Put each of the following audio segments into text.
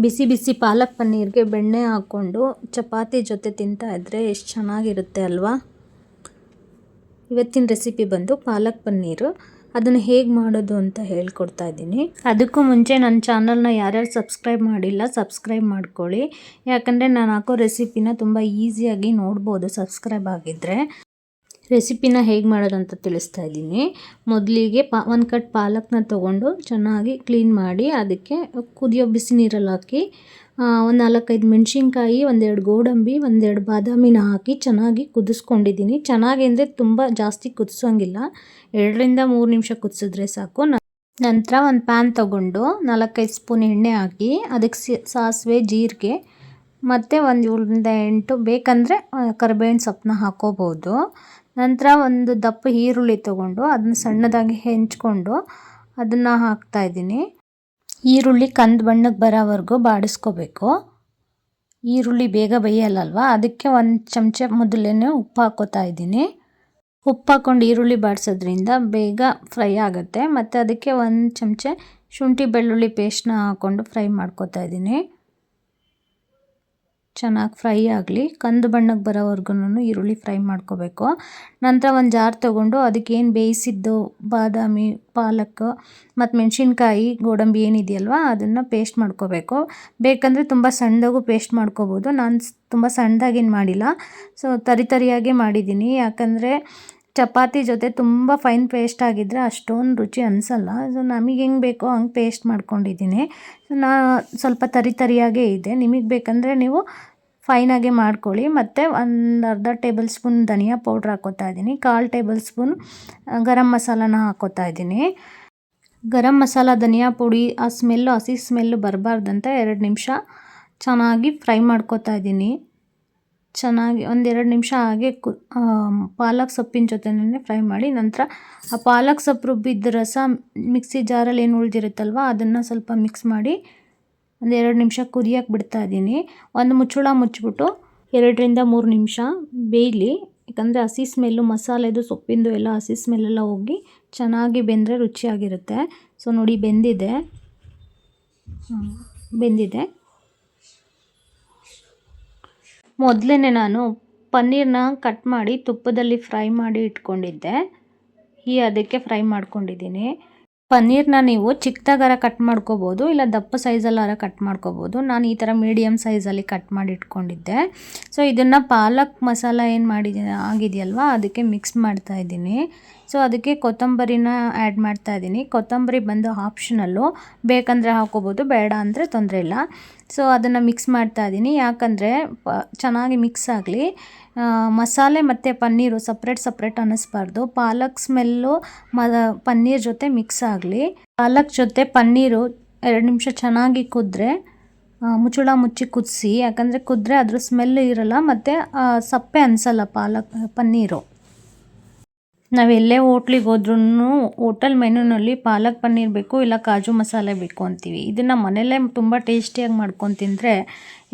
ಬಿಸಿ ಬಿಸಿ ಪಾಲಕ್ ಪನ್ನೀರ್ಗೆ ಬೆಣ್ಣೆ ಹಾಕ್ಕೊಂಡು ಚಪಾತಿ ಜೊತೆ ತಿಂತಾ ಇದ್ದರೆ ಎಷ್ಟು ಚೆನ್ನಾಗಿರುತ್ತೆ ಅಲ್ವಾ. ಇವತ್ತಿನ ರೆಸಿಪಿ ಬಂದು ಪಾಲಕ್ ಪನ್ನೀರು. ಅದನ್ನು ಹೇಗೆ ಮಾಡೋದು ಅಂತ ಹೇಳ್ಕೊಡ್ತಾ ಇದ್ದೀನಿ. ಅದಕ್ಕೂ ಮುಂಚೆ ನನ್ನ ಚಾನಲ್ನ ಯಾರ್ಯಾರು ಸಬ್ಸ್ಕ್ರೈಬ್ ಮಾಡಿಲ್ಲ ಸಬ್ಸ್ಕ್ರೈಬ್ ಮಾಡ್ಕೊಳ್ಳಿ. ಯಾಕಂದರೆ ನಾನು ಹಾಕೋ ರೆಸಿಪಿನ ತುಂಬ ಈಸಿಯಾಗಿ ನೋಡ್ಬೋದು ಸಬ್ಸ್ಕ್ರೈಬ್ ಆಗಿದ್ದರೆ. ರೆಸಿಪಿನ ಹೇಗೆ ಮಾಡೋದು ಅಂತ ತಿಳಿಸ್ತಾ ಇದ್ದೀನಿ. ಮೊದಲಿಗೆ ಒಂದು ಕಟ್ ಪಾಲಕ್ನ ತೊಗೊಂಡು ಚೆನ್ನಾಗಿ ಕ್ಲೀನ್ ಮಾಡಿ ಅದಕ್ಕೆ ಕುದಿಯೋ ಬಿಸಿ ನೀರಲ್ಲಿ ಹಾಕಿ ಒಂದು 4-5 ಮೆಣಸಿನ್ಕಾಯಿ, 1-2 ಗೋಡಂಬಿ, 1-2 ಬಾದಾಮಿನ ಹಾಕಿ ಚೆನ್ನಾಗಿ ಕುದಿಸ್ಕೊಂಡಿದ್ದೀನಿ. ಚೆನ್ನಾಗಿ ಅಂದರೆ ತುಂಬ ಜಾಸ್ತಿ ಕುದಿಸೋಂಗಿಲ್ಲ, 2-3 ನಿಮಿಷ ಕುದಿಸಿದ್ರೆ ಸಾಕು. ನಂತರ ಒಂದು ಪ್ಯಾನ್ ತೊಗೊಂಡು 4-5 ಸ್ಪೂನ್ ಎಣ್ಣೆ ಹಾಕಿ ಅದಕ್ಕೆ ಸಾಸಿವೆ, ಜೀರಿಗೆ ಮತ್ತು ಒಂದು 7-8 ಬೇಕಂದರೆ ಕರಿಬೇವಿನ ಸೊಪ್ಪನ್ನ ಹಾಕೋಬೋದು. ನಂತರ ಒಂದು ದಪ್ಪ ಈರುಳ್ಳಿ ತೊಗೊಂಡು ಅದನ್ನ ಸಣ್ಣದಾಗಿ ಹೆಂಚ್ಕೊಂಡು ಅದನ್ನು ಹಾಕ್ತಾಯಿದ್ದೀನಿ. ಈರುಳ್ಳಿ ಕಂದು ಬಣ್ಣಕ್ಕೆ ಬರೋವರೆಗೂ ಬಾಡಿಸ್ಕೋಬೇಕು. ಈರುಳ್ಳಿ ಬೇಗ ಬೇಯಲ್ಲಲ್ವ, ಅದಕ್ಕೆ ಒಂದು ಚಮಚ ಮೊದಲೇ ಉಪ್ಪು ಹಾಕೋತಾ ಇದ್ದೀನಿ. ಉಪ್ಪು ಹಾಕ್ಕೊಂಡು ಈರುಳ್ಳಿ ಬಾಡಿಸೋದ್ರಿಂದ ಬೇಗ ಫ್ರೈ ಆಗುತ್ತೆ. ಮತ್ತು ಅದಕ್ಕೆ ಒಂದು ಚಮಚ ಶುಂಠಿ ಬೆಳ್ಳುಳ್ಳಿ ಪೇಸ್ಟ್ನ ಹಾಕ್ಕೊಂಡು ಫ್ರೈ ಮಾಡ್ಕೋತಾ ಇದ್ದೀನಿ. ಚೆನ್ನಾಗಿ ಫ್ರೈ ಆಗಲಿ, ಕಂದು ಬಣ್ಣಕ್ಕೆ ಬರೋವರೆಗೂ ಈರುಳ್ಳಿ ಫ್ರೈ ಮಾಡ್ಕೋಬೇಕು. ನಂತರ ಒಂದು ಜಾರ್ ತೊಗೊಂಡು ಅದಕ್ಕೇನು ಬೇಯಿಸಿದ್ದು ಬಾದಾಮಿ, ಪಾಲಕ್ ಮತ್ತು ಮೆಣಸಿನ್ಕಾಯಿ, ಗೋಡಂಬಿ ಏನಿದೆಯಲ್ವ ಅದನ್ನು ಪೇಸ್ಟ್ ಮಾಡ್ಕೋಬೇಕು. ಬೇಕಂದರೆ ತುಂಬ ಸಣ್ಣದಾಗೂ ಪೇಸ್ಟ್ ಮಾಡ್ಕೋಬೋದು. ನಾನು ತುಂಬ ಸಣ್ಣದಾಗೇನು ಮಾಡಿಲ್ಲ, ಸೊ ತರಿಯಾಗೇ ಮಾಡಿದ್ದೀನಿ. ಯಾಕಂದರೆ ಚಪಾತಿ ಜೊತೆ ತುಂಬ ಫೈನ್ ಪೇಸ್ಟ್ ಆಗಿದ್ದರೆ ಅಷ್ಟೊಂದು ರುಚಿ ಅನಿಸಲ್ಲ. ಸೊ ನಮಗೆ ಹೆಂಗೆ ಬೇಕೋ ಹಂಗೆ ಪೇಸ್ಟ್ ಮಾಡ್ಕೊಂಡಿದ್ದೀನಿ. ನಾನು ಸ್ವಲ್ಪ ತರಿಯಾಗೇ ಇದೆ. ನಿಮಗೆ ಬೇಕಂದರೆ ನೀವು ಫೈನಾಗೆ ಮಾಡ್ಕೊಳ್ಳಿ. ಮತ್ತು ಒಂದು ಅರ್ಧ ಟೇಬಲ್ ಸ್ಪೂನ್ ಧನಿಯಾ ಪೌಡ್ರ್ ಹಾಕೋತಾ ಇದ್ದೀನಿ. 1/4 ಟೇಬಲ್ ಸ್ಪೂನ್ ಗರಂ ಮಸಾಲಾನ ಹಾಕೋತಾ ಇದ್ದೀನಿ. ಗರಂ ಮಸಾಲ, ಧನಿಯಾ ಪುಡಿ ಆ ಸ್ಮೆಲ್ಲು, ಹಸಿ ಸ್ಮೆಲ್ಲು ಬರಬಾರ್ದಂತ 2 ನಿಮಿಷ ಚೆನ್ನಾಗಿ ಫ್ರೈ ಮಾಡ್ಕೋತಾ ಇದ್ದೀನಿ. ಚೆನ್ನಾಗಿ 1-2 ನಿಮಿಷ ಹಾಗೆ ಪಾಲಕ್ ಸೊಪ್ಪಿನ ಜೊತೆನೇ ಫ್ರೈ ಮಾಡಿ, ನಂತರ ಆ ಪಾಲಕ್ ಸೊಪ್ಪು ರುಬ್ಬಿದ್ದ ರಸ ಮಿಕ್ಸಿ ಜಾರಲ್ಲಿ ಏನು ಉಳಿದಿರುತ್ತಲ್ವ ಅದನ್ನು ಸ್ವಲ್ಪ ಮಿಕ್ಸ್ ಮಾಡಿ 1-2 ನಿಮಿಷ ಕುದಿಯೋಕೆ ಬಿಡ್ತಾ ಇದ್ದೀನಿ. ಒಂದು ಮುಚ್ಚಳ ಮುಚ್ಚಿಬಿಟ್ಟು 2-3 ನಿಮಿಷ ಬೇಯಲಿ. ಯಾಕಂದರೆ ಹಸಿ ಸ್ಮೆಲ್ಲು, ಮಸಾಲೆದು ಸೊಪ್ಪಿಂದು ಎಲ್ಲ ಹಸಿ ಸ್ಮೆಲ್ಲೆಲ್ಲ ಹೋಗಿ ಚೆನ್ನಾಗಿ ಬೆಂದರೆ ರುಚಿಯಾಗಿರುತ್ತೆ. ಸೊ ನೋಡಿ ಬೆಂದಿದೆ. ಮೊದಲೇ ನಾನು ಪನ್ನೀರನ್ನ ಕಟ್ ಮಾಡಿ ತುಪ್ಪದಲ್ಲಿ ಫ್ರೈ ಮಾಡಿ ಇಟ್ಕೊಂಡಿದ್ದೆ. ಅದಕ್ಕೆ ಫ್ರೈ ಮಾಡ್ಕೊಂಡಿದ್ದೀನಿ. ಪನ್ನೀರನ್ನ ನೀವು ಚಿಕ್ಕದಾಗಾರ ಕಟ್ ಮಾಡ್ಕೋಬೋದು, ಇಲ್ಲ ದಪ್ಪ ಸೈಜಲ್ಲಾರ ಕಟ್ ಮಾಡ್ಕೋಬೋದು. ನಾನು ಈ ಥರ ಮೀಡಿಯಮ್ ಸೈಜಲ್ಲಿ ಕಟ್ ಮಾಡಿ ಇಟ್ಕೊಂಡಿದ್ದೆ. ಸೊ ಇದನ್ನು ಪಾಲಕ್ ಮಸಾಲ ಏನು ಆಗಿದೆಯಲ್ವ ಅದಕ್ಕೆ ಮಿಕ್ಸ್ ಮಾಡ್ತಾ ಇದ್ದೀನಿ. ಸೊ ಅದಕ್ಕೆ ಕೊತ್ತಂಬರಿನ ಆ್ಯಡ್ ಮಾಡ್ತಾ ಇದ್ದೀನಿ. ಕೊತ್ತಂಬರಿ ಬಂದು ಆಪ್ಷನಲ್ಲು, ಬೇಕಂದರೆ ಹಾಕೋಬೋದು, ಬೇಡ ಅಂದರೆ ತೊಂದರೆ ಇಲ್ಲ. ಸೊ ಅದನ್ನು ಮಿಕ್ಸ್ ಮಾಡ್ತಾ ಇದ್ದೀನಿ. ಯಾಕಂದರೆ ಚೆನ್ನಾಗಿ ಮಿಕ್ಸ್ ಆಗಲಿ. ಮಸಾಲೆ ಮತ್ತು ಪನ್ನೀರು ಸಪ್ರೇಟ್ ಅನ್ನಿಸ್ಬಾರ್ದು. ಪಾಲಕ್ ಸ್ಮೆಲ್ಲು ಪನ್ನೀರ್ ಜೊತೆ ಮಿಕ್ಸ್ ಆಗಲಿ. ಪಾಲಕ್ ಜೊತೆ ಪನ್ನೀರು 2 ನಿಮಿಷ ಚೆನ್ನಾಗಿ ಕುದ್ರೆ ಮುಚ್ಚಳ ಮುಚ್ಚಿ ಕುದಿಸಿ. ಯಾಕಂದರೆ ಕುದ್ರೆ ಅದ್ರ ಸ್ಮೆಲ್ಲು ಇರಲ್ಲ ಮತ್ತು ಸಪ್ಪೆ ಅನಿಸಲ್ಲ ಪನ್ನೀರು. ನಾವೆಲ್ಲೇ ಹೋಟ್ಲಿಗೆ ಹೋದ್ರೂ ಹೋಟೆಲ್ ಮೆನುನಲ್ಲಿ ಪಾಲಕ್ ಪನ್ನೀರ್ ಬೇಕು, ಇಲ್ಲ ಕಾಜು ಮಸಾಲೆ ಬೇಕು ಅಂತೀವಿ. ಇದನ್ನು ಮನೆಯಲ್ಲೇ ತುಂಬ ಟೇಸ್ಟಿಯಾಗಿ ಮಾಡ್ಕೊಂಡು ತಿಂದರೆ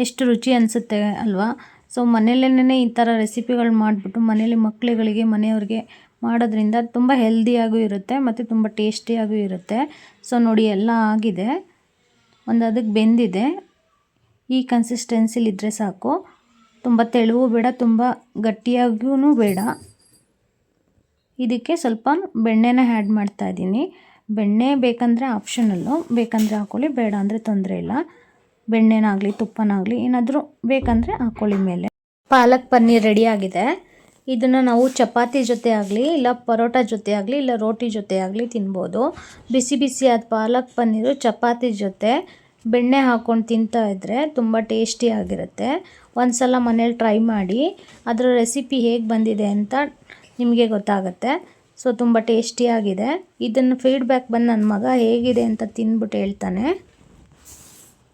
ಎಷ್ಟು ರುಚಿ ಅನಿಸುತ್ತೆ ಅಲ್ವಾ. ಸೊ ಮನೆಯಲ್ಲೇ ಈ ಥರ ರೆಸಿಪಿಗಳು ಮಾಡಿಬಿಟ್ಟು ಮನೇಲಿ ಮಕ್ಕಳುಗಳಿಗೆ, ಮನೆಯವ್ರಿಗೆ ಮಾಡೋದ್ರಿಂದ ತುಂಬ ಹೆಲ್ದಿಯಾಗೂ ಇರುತ್ತೆ ಮತ್ತು ತುಂಬ ಟೇಸ್ಟಿಯಾಗೂ ಇರುತ್ತೆ. ಸೊ ನೋಡಿ ಎಲ್ಲ ಆಗಿದೆ, ಅದಕ್ಕೆ ಬೆಂದಿದೆ. ಈ ಕನ್ಸಿಸ್ಟೆನ್ಸಿಲಿದ್ದರೆ ಸಾಕು. ತುಂಬ ತೆಳುವು ಬೇಡ, ತುಂಬ ಗಟ್ಟಿಯಾಗೂ ಬೇಡ. ಇದಕ್ಕೆ ಸ್ವಲ್ಪ ಬೆಣ್ಣೆನ ಆ್ಯಡ್ ಮಾಡ್ತಾ ಇದ್ದೀನಿ. ಬೆಣ್ಣೆ ಬೇಕಂದರೆ ಆಪ್ಷನಲ್ಲು, ಬೇಕಂದರೆ ಹಾಕ್ಕೊಳ್ಳಿ, ಬೇಡ ಅಂದರೆ ತೊಂದರೆ ಇಲ್ಲ. ಬೆಣ್ಣೆನಾಗಲಿ ತುಪ್ಪನಾಗಲಿ ಏನಾದರೂ ಬೇಕಂದರೆ ಹಾಕ್ಕೊಳ್ಳಿ ಮೇಲೆ. ಪಾಲಕ್ ಪನ್ನೀರ್ ರೆಡಿಯಾಗಿದೆ. ಇದನ್ನು ನಾವು ಚಪಾತಿ ಜೊತೆ ಆಗಲಿ, ಇಲ್ಲ ಪರೋಟ ಜೊತೆ ಆಗಲಿ, ಇಲ್ಲ ರೋಟಿ ಜೊತೆ ಆಗಲಿ ತಿನ್ಬೋದು. ಬಿಸಿ ಬಿಸಿಯಾದ ಪಾಲಕ್ ಪನ್ನೀರು ಚಪಾತಿ ಜೊತೆ ಬೆಣ್ಣೆ ಹಾಕ್ಕೊಂಡು ತಿಂತಾ ಇದ್ದರೆ ತುಂಬ ಟೇಸ್ಟಿಯಾಗಿರುತ್ತೆ. ಒಂದು ಸಲ ಮನೇಲಿ ಟ್ರೈ ಮಾಡಿ, ಅದರ ರೆಸಿಪಿ ಹೇಗೆ ಬಂದಿದೆ ಅಂತ ನಿಮಗೆ ಗೊತ್ತಾಗುತ್ತೆ. ಸೊ ತುಂಬ ಟೇಸ್ಟಿಯಾಗಿದೆ. ಇದನ್ನು ಫೀಡ್ಬ್ಯಾಕ್ ಬಂದು ನನ್ನ ಮಗ ಹೇಗಿದೆ ಅಂತ ತಿಂದ್ಬಿಟ್ಟು ಹೇಳ್ತಾನೆ.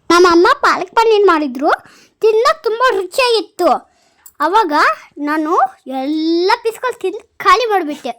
ನಮ್ಮ ಅಮ್ಮ ಪಾಲಕ್ ಪನ್ನೀರ್ ಮಾಡಿದ್ರು, ತಿನ್ನೋಕೆ ತುಂಬ ರುಚಿಯಾಗಿತ್ತು. ಆವಾಗ ನಾನು ಎಲ್ಲ ಪೀಸ್ಗಳು ತಿಂದು ಖಾಲಿ ಮಾಡಿಬಿಟ್ಟೆ.